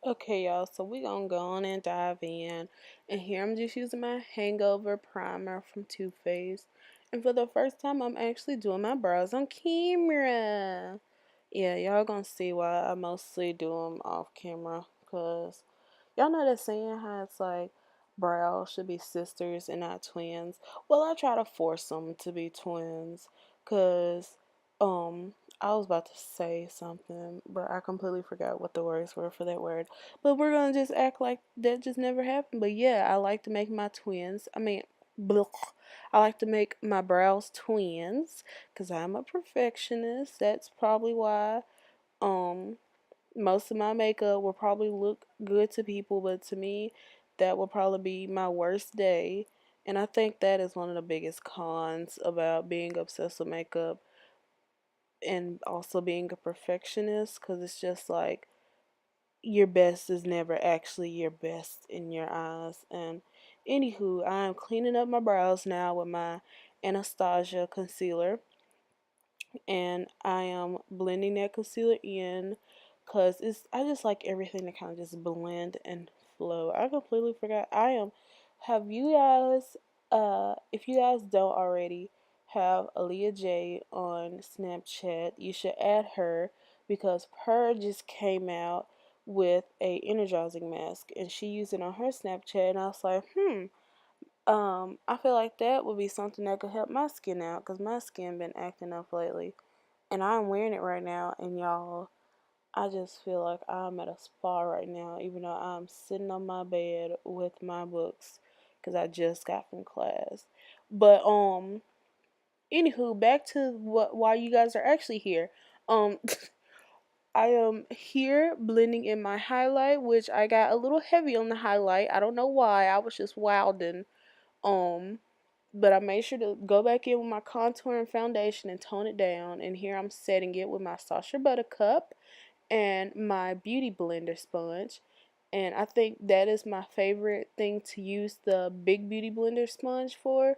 Okay, y'all, so we gonna go on and dive in. And here I'm just using my hangover primer from Too Faced. And for the first time, I'm actually doing my brows on camera. Yeah, y'all gonna see why I mostly do them off camera. Because y'all know that saying how it's like brows should be sisters and not twins. Well, I try to force them to be twins. Because, um, I was about to say something, but I completely forgot what the words were for that word. But we're gonna just act like that just never happened. But yeah, I like to make my twins. Blech. I like to make my brows twins because I'm a perfectionist. That's probably why um most of my makeup will probably look good to people, but to me, that will probably be my worst day. And I think that is one of the biggest cons about being obsessed with makeup and also being a perfectionist because it's just like your best is never actually your best in your eyes. And anywho, I am cleaning up my brows now with my Anastasia concealer, and I am blending that concealer in because it's I just like everything to kind of just blend and flow. I completely forgot. I am. Have you guys? If you guys don't already have Aaliyah J on Snapchat, you should add her because her just came out with a energizing mask and she used it on her Snapchat, and I was like, I feel like that would be something that could help my skin out because my skin been acting up lately, and I'm wearing it right now. And y'all, I just feel like I'm at a spa right now, even though I'm sitting on my bed with my books because I just got from class. But anywho, back to what why you guys are actually here. Um, I am here blending in my highlight, which I got a little heavy on the highlight. I don't know why. I was just wilding. Um, but I made sure to go back in with my contour and foundation and tone it down. And here I'm setting it with my Sacha Buttercup and my Beauty Blender sponge. And I think that is my favorite thing to use the Big Beauty Blender sponge for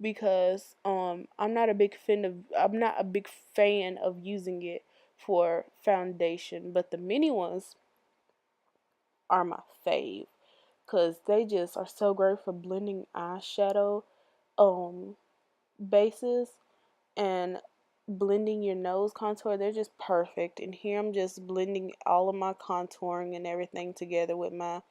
because I'm not a big fan of using it for foundation, but the mini ones are my fave because they just are so great for blending eyeshadow um bases and blending your nose contour. They're just perfect. And here I'm just blending all of my contouring and everything together with my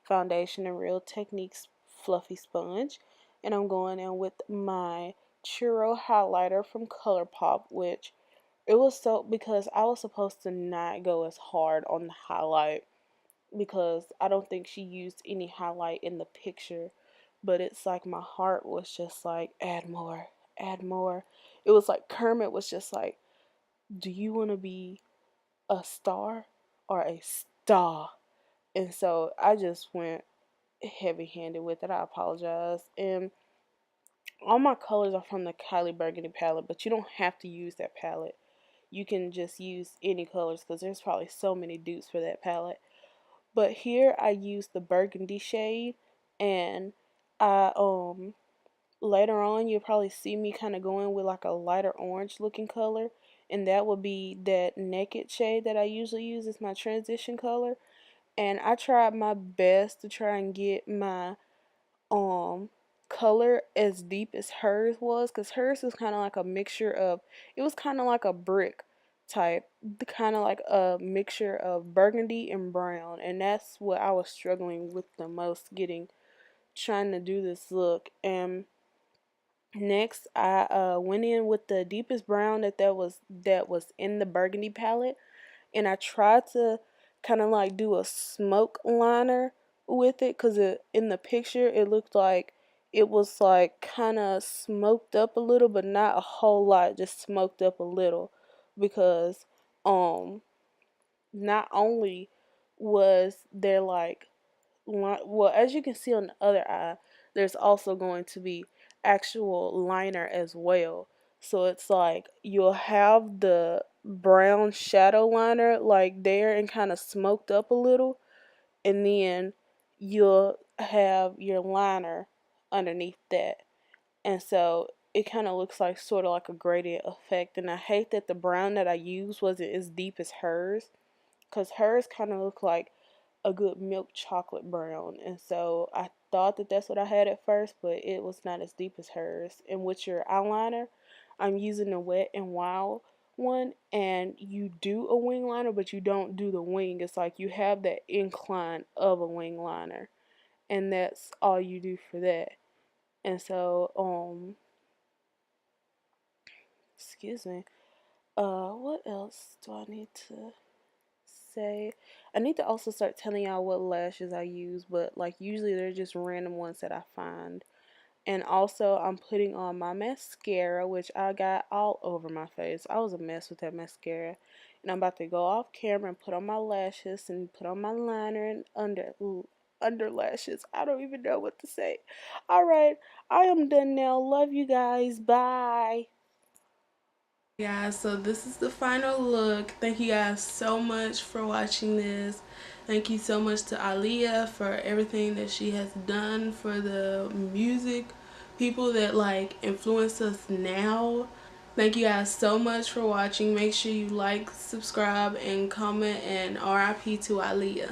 foundation and Real Techniques fluffy sponge. And I'm going in with my churro highlighter from ColourPop, which it was so because I was supposed to not go as hard on the highlight because I don't think she used any highlight in the picture, but it's like my heart was just like, add more, add more. It was like Kermit was just like, do you want to be a star or a star? And so I just went heavy handed with it. I apologize. And all my colors are from the Kylie Burgundy palette, but you don't have to use that palette. You can just use any colors because there's probably so many dupes for that palette. But here I use the burgundy shade, and I later on you'll probably see me kind of going with like a lighter orange looking color, and that would be that naked shade that I usually use as my transition color. And I tried my best to try and get my um color as deep as hers was, because hers was kind of like a mixture of, it was kind of like a brick type, kind of like a mixture of burgundy and brown, and that's what I was struggling with the most, getting trying to do this look. And next I went in with the deepest brown that was in the burgundy palette, and I tried to kind of like do a smoke liner with it because in the picture it looked like it was like kind of smoked up a little, but not a whole lot, just smoked up a little because um not only was there like well, as you can see on the other eye, there's also going to be actual liner as well. So it's like you'll have the brown shadow liner like there and kind of smoked up a little, and then you'll have your liner underneath that. And so it kind of looks like sort of like a gradient effect. And I hate that the brown that I used wasn't as deep as hers, because hers kind of looked like a good milk chocolate brown. And so I thought that that's what I had at first, but it was not as deep as hers. And with your eyeliner, I'm using the Wet and Wild one, and you do a wing liner, but you don't do the wing. It's like you have that incline of a wing liner, and that's all you do for that. And so, excuse me. What else do I need to say? I need to also start telling y'all what lashes I use, but like usually they're just random ones that I find. And also, I'm putting on my mascara, which I got all over my face. I was a mess with that mascara. And I'm about to go off camera and put on my lashes and put on my liner and under lashes. I don't even know what to say. All right, I am done now. Love you guys. Bye. Guys, so this is the final look. Thank you guys so much for watching this. Thank you so much to Aaliyah for everything that she has done for the music people that like influence us now. Thank you guys so much for watching. Make sure you like, subscribe, and comment, and RIP to Aaliyah.